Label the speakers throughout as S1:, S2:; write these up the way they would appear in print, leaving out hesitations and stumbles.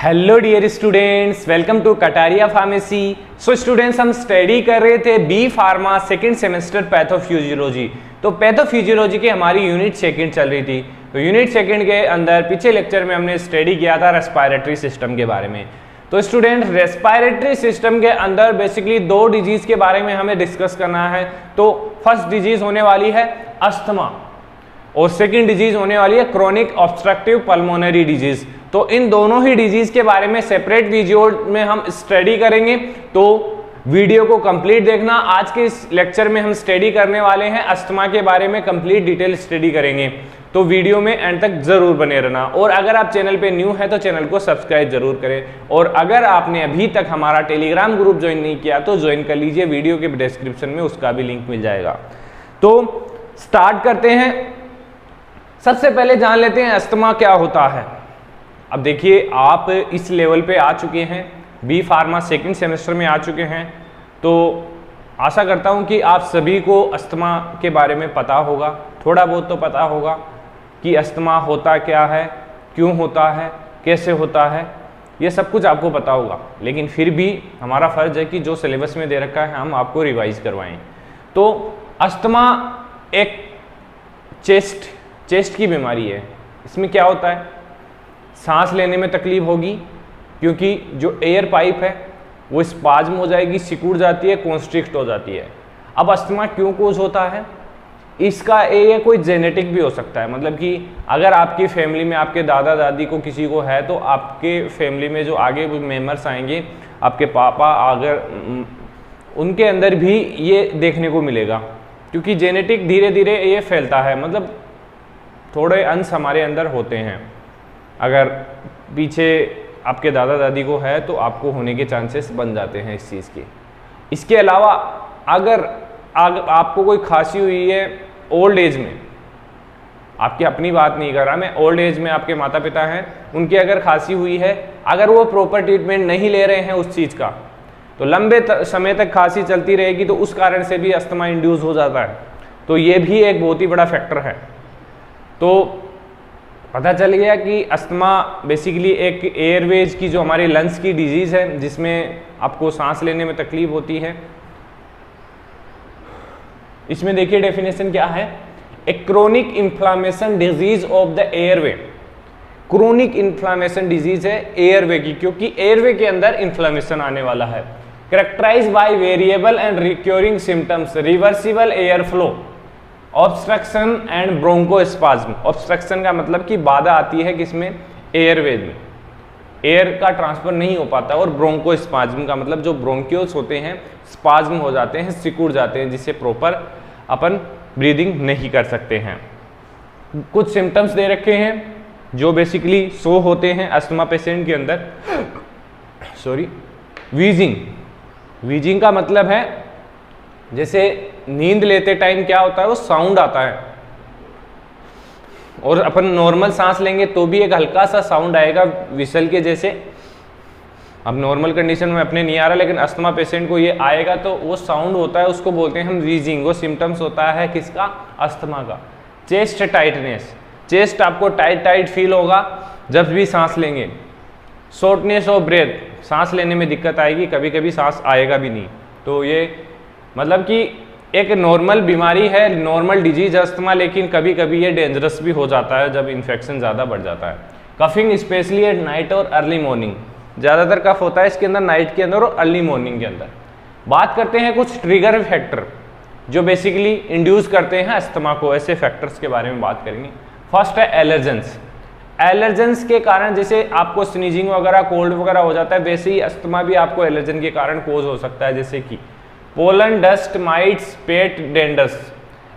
S1: Hello dear students, welcome to Kataria pharmacy. So students, हम study कर रहे थे B pharma second semester pathophysiology. तो पैथोफिजियोलॉजी की हमारी यूनिट सेकंड चल रही थी। तो यूनिट सेकंड के अंदर पिछले लेक्चर में हमने स्टडी किया था रेस्पिरेटरी सिस्टम के बारे में। तो स्टूडेंट, रेस्पिरेटरी सिस्टम के अंदर बेसिकली दो डिजीज के बारे में हमें डिस्कस करना है। तो फर्स्ट डिजीज होने वाली है अस्थमा और सेकेंड डिजीज होने वाली है क्रोनिक ऑब्स्ट्रक्टिव पल्मोनरी डिजीज। तो इन दोनों ही डिजीज के बारे में सेपरेट वीडियो में हम स्टडी करेंगे, तो वीडियो को कंप्लीट देखना। आज के इस लेक्चर में हम स्टडी करने वाले हैं अस्थमा के बारे में, कंप्लीट डिटेल स्टडी करेंगे। तो वीडियो में एंड तक जरूर बने रहना। और अगर आप चैनल पे न्यू है तो चैनल को सब्सक्राइब जरूर करें। और अगर आपने अभी तक हमारा टेलीग्राम ग्रुप ज्वाइन नहीं किया तो ज्वाइन कर लीजिए, वीडियो के डिस्क्रिप्शन में उसका भी लिंक मिल जाएगा। तो स्टार्ट करते हैं। सबसे पहले जान लेते हैं अस्थमा क्या होता है। अब देखिए, आप इस लेवल पे आ चुके हैं, बी फार्मा सेकंड सेमेस्टर में आ चुके हैं, तो आशा करता हूं कि आप सभी को अस्थमा के बारे में पता होगा, थोड़ा बहुत तो पता होगा कि अस्थमा होता क्या है, क्यों होता है, कैसे होता है, ये सब कुछ आपको पता होगा। लेकिन फिर भी हमारा फर्ज है कि जो सिलेबस में दे रखा है हम आपको रिवाइज करवाएं। तो अस्थमा एक चेस्ट की बीमारी है। इसमें क्या होता है, सांस लेने में तकलीफ होगी क्योंकि जो एयर पाइप है वो स्पाज्म हो जाएगी, सिकुड़ जाती है, कॉन्स्ट्रिक्ट हो जाती है। अब अस्थमा क्यों कोज होता है, इसका ये कोई जेनेटिक भी हो सकता है। मतलब कि अगर आपकी फैमिली में आपके दादा दादी को किसी को है तो आपके फैमिली में जो आगे मेंबर्स आएंगे, आपके पापा, अगर उनके अंदर भी ये देखने को मिलेगा, क्योंकि जेनेटिक धीरे धीरे ये फैलता है। मतलब थोड़े अंश हमारे अंदर होते हैं। अगर पीछे आपके दादा दादी को है तो आपको होने के चांसेस बन जाते हैं इस चीज़ के। इसके अलावा अगर आपको कोई खांसी हुई है ओल्ड एज में, आपकी अपनी बात नहीं कर रहा मैं, ओल्ड एज में आपके माता पिता हैं, उनकी अगर खांसी हुई है, अगर वो प्रॉपर ट्रीटमेंट नहीं ले रहे हैं उस चीज़ का, तो लंबे समय तक खांसी चलती रहेगी, तो उस कारण से भी अस्थमा इंड्यूस हो जाता है। तो ये भी एक बहुत ही बड़ा फैक्टर है। तो पता चल गया कि अस्थमा बेसिकली एक एयरवेज की, जो हमारे लंग्स की डिजीज़ है, जिसमें आपको सांस लेने में तकलीफ होती है। इसमें देखिए डेफिनेशन क्या है, a chronic inflammation disease of the airway. Chronic inflammation disease है एयरवे की, क्योंकि एयरवे के अंदर इन्फ्लामेशन आने वाला है। Characterized by variable and recurring symptoms, reversible air flow, obstruction and bronchospasm. Obstruction का मतलब कि बाधा आती है किसमें, एयरवेज में, एयर का ट्रांसफर नहीं हो पाता। और ब्रोंकोस्पाज्म का मतलब जो ब्रोंक्यूल्स होते हैं स्पाज्म हो जाते हैं, सिकुड़ जाते हैं, जिससे प्रॉपर अपन ब्रीदिंग नहीं कर सकते हैं। कुछ सिम्टम्स दे रखे हैं जो बेसिकली शो होते हैं अस्थमा पेशेंट के अंदर। वीजिंग। वीजिंग का मतलब है जैसे नींद लेते टाइम क्या होता है, वो साउंड आता है, और अपन नॉर्मल सांस लेंगे तो भी एक हल्का सा साउंड आएगा विसल के जैसे। अब नॉर्मल कंडीशन में अपने नहीं आ रहा, लेकिन अस्थमा पेशेंट को ये आएगा तो वो साउंड होता है, उसको बोलते हैं हम वीजिंग। वो सिम्टम्स होता है किसका, अस्थमा का। चेस्ट टाइटनेस, चेस्ट आपको टाइट टाइट फील होगा जब भी सांस लेंगे। शॉर्टनेस ऑफ ब्रेथ, सांस लेने में दिक्कत आएगी, कभी कभी सांस आएगा भी नहीं। तो ये मतलब कि एक नॉर्मल बीमारी है, नॉर्मल डिजीज अस्थमा, लेकिन कभी कभी ये डेंजरस भी हो जाता है जब इन्फेक्शन ज़्यादा बढ़ जाता है। कफिंग स्पेशली एट नाइट और अर्ली मॉर्निंग, ज़्यादातर कफ होता है इसके अंदर नाइट के अंदर और अर्ली मॉर्निंग के अंदर। बात करते हैं कुछ ट्रिगर फैक्टर जो बेसिकली इंड्यूस करते हैं अस्थमा को, ऐसे फैक्टर्स के बारे में बात करेंगे। फर्स्ट है एलर्जेंस। एलर्जेंस के कारण, जैसे आपको स्नीजिंग वगैरह, कोल्ड वगैरह हो जाता है, वैसे ही अस्थमा भी आपको एलर्जन के कारण कोज हो सकता है, जैसे कि पोलन, डस्ट माइट्स, पेट डेंडर्स,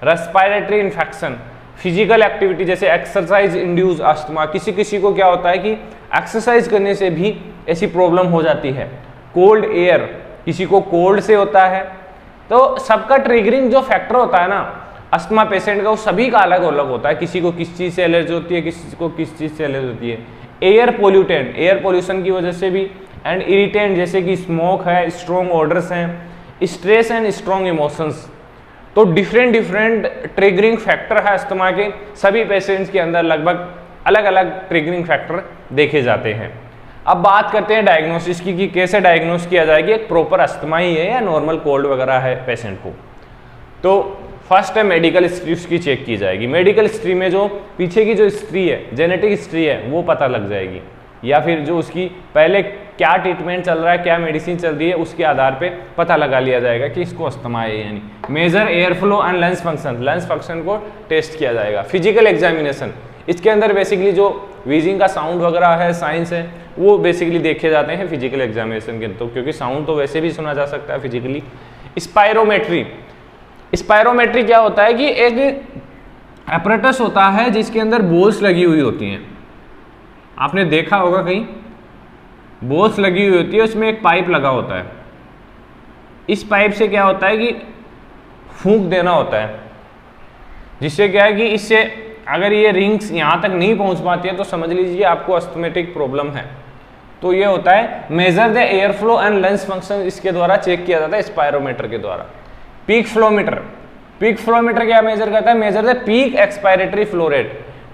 S1: रेस्पिरेटरी इन्फेक्शन, फिजिकल एक्टिविटी जैसे एक्सरसाइज इंड्यूस अस्थमा। किसी किसी को क्या होता है कि एक्सरसाइज करने से भी ऐसी प्रॉब्लम हो जाती है। कोल्ड एयर, किसी को कोल्ड से होता है। तो सबका ट्रिगरिंग जो फैक्टर होता है ना अस्थमा पेशेंट का, वो सभी का अलग अलग होता है। किसी को किस चीज़ से एलर्जी होती है, किसी को किस चीज़ से एलर्जी होती है। एयर पोल्यूटेंट, एयर पोल्यूशन की वजह से भी, एंड इरिटेंट जैसे कि स्मोक है, स्ट्रॉन्ग ऑर्डर्स हैं, स्ट्रेस एंड स्ट्रॉन्ग इमोशंस। तो डिफरेंट ट्रिगरिंग फैक्टर है अस्थमा के। सभी पेशेंट्स के अंदर लगभग अलग अलग ट्रिगरिंग फैक्टर देखे जाते हैं। अब बात करते हैं डायग्नोसिस की कि कैसे डायग्नोस किया जाएगी एक प्रॉपर अस्थमा ही है या नॉर्मल कोल्ड वगैरह है पेशेंट को। तो फर्स्ट है मेडिकल हिस्ट्री उसकी चेक की जाएगी। मेडिकल हिस्ट्री में जो पीछे की जो हिस्ट्री है, जेनेटिक हिस्ट्री है, वो पता लग जाएगी, या फिर जो उसकी पहले क्या ट्रीटमेंट चल रहा है, क्या मेडिसिन चल रही है, उसके आधार पे पता लगा लिया जाएगा कि इसको अस्थमा है यानी। Measure air flow and lungs function को टेस्ट किया जाएगा। फिजिकल एग्जामिनेशन, इसके अंदर बेसिकली जो वीजिंग का साउंड वगैरह है, साइंस है, वो बेसिकली देखे जाते हैं फिजिकल एग्जामिनेशन के, तो क्योंकि साउंड तो वैसे भी सुना जा सकता है फिजिकली। स्पायरोमेट्री, स्पायरोमेट्री क्या होता है कि एक एपरेटस होता है जिसके अंदर बॉल्स लगी हुई होती हैं, आपने देखा होगा कहीं बॉल्स लगी हुई होती है, उसमें एक पाइप लगा होता है। इस पाइप से क्या होता है कि फूंक देना होता है, जिससे क्या है कि इससे अगर ये रिंग्स यहाँ तक नहीं पहुँच पाती है तो समझ लीजिए आपको अस्थमेटिक प्रॉब्लम है। तो ये होता है measure the air flow and lungs function, इसके द्वारा चेक किया जाता है स्पायरोमीटर के द्वारा। पीक फ्लोमीटर, पीक फ्लोमीटर क्या मेजर करता है, measure the peak expiratory flow rate.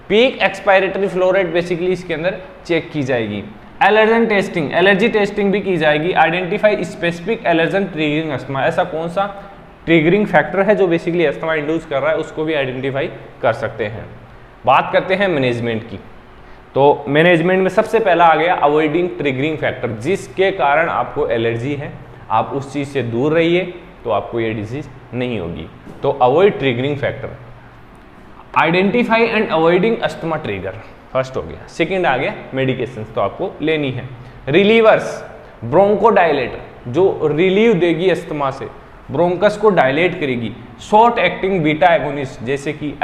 S1: Peak expiratory flow rate basically इसके अंदर चेक की जाएगी। एलर्जन टेस्टिंग, एलर्जी टेस्टिंग भी की जाएगी। Identify specific allergen triggering asthma, ऐसा कौन सा ट्रिगरिंग फैक्टर है जो बेसिकली अस्थमा इंड्यूस कर रहा है, उसको भी आइडेंटिफाई कर सकते हैं। बात करते हैं मैनेजमेंट की, तो मैनेजमेंट में सबसे पहला आ गया अवॉइडिंग ट्रिगरिंग फैक्टर, जिसके कारण आपको एलर्जी है, आप उस चीज़ से दूर रहिए तो आपको ये डिजीज नहीं होगी। तो avoid triggering factor. Identify and avoiding asthma trigger first हो गया। सेकंड आ गया मेडिकेशन, तो आपको लेनी है। रिलीवर्स, ब्रोंकोडायलेटर, जो रिलीव देगी अस्थमा से, ब्रोंकस को डायलेट करेगी। शॉर्ट एक्टिंग बीटा एगोनिस्ट जैसे कि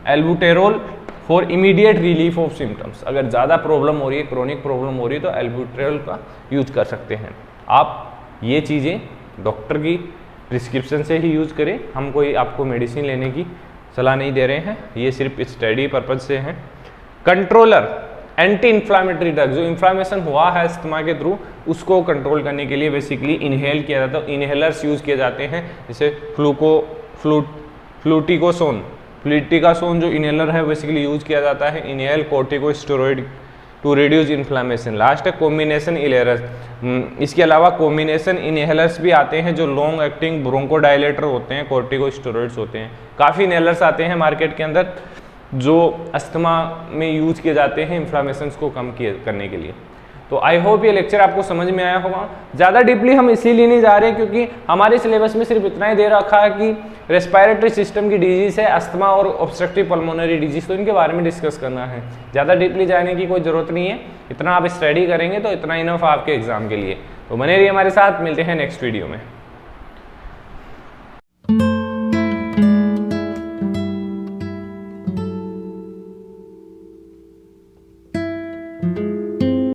S1: albuterol for immediate relief of symptoms. अगर ज़्यादा प्रॉब्लम हो रही है, क्रोनिक प्रॉब्लम हो रही है, तो एल्बुटेरोल का यूज कर सकते हैं। आप ये चीज़ें डॉक्टर की प्रिस्क्रिप्शन से ही यूज करें, हम कोई आपको मेडिसिन लेने की सलाह नहीं दे रहे हैं, ये सिर्फ स्टडी पर्पज से हैं। कंट्रोलर, एंटी इन्फ्लामेटरी ड्रग, जो इन्फ्लामेशन हुआ है अस्थमा के थ्रू उसको कंट्रोल करने के लिए बेसिकली इनहेल किया जाता है। इनहेलर्स यूज किए जाते हैं, जैसे फ्लूटिकासोन जो इनहेलर है बेसिकली यूज किया जाता है। Inhale corticosteroid to reduce inflammation. Last है कॉम्बिनेशन इनहेलर्स, इसके अलावा कॉम्बिनेशन इनहेलर्स भी आते हैं जो लॉन्ग एक्टिंग ब्रोंकोडायलेटर होते हैं, कॉर्टिकोस्टेरॉइड्स होते हैं। काफ़ी इनहेलर्स आते हैं मार्केट के अंदर जो अस्थमा में यूज किए जाते हैं इन्फ्लामेशन को कम करने के लिए। तो आई होप ये लेक्चर आपको समझ में आया होगा। ज़्यादा डीपली हम इसीलिए नहीं जा रहे क्योंकि हमारे सिलेबस में सिर्फ इतना ही दे रखा है कि रेस्पिरेटरी सिस्टम की डिजीज है अस्थमा और ऑब्स्ट्रक्टिव पल्मोनरी डिजीज, तो इनके बारे में डिस्कस करना है। ज़्यादा डीपली जाने की कोई ज़रूरत नहीं है, इतना आप स्टडी करेंगे तो इतना इनफ आपके एग्जाम के लिए। तो बने रहिए हमारे साथ, मिलते हैं नेक्स्ट वीडियो में।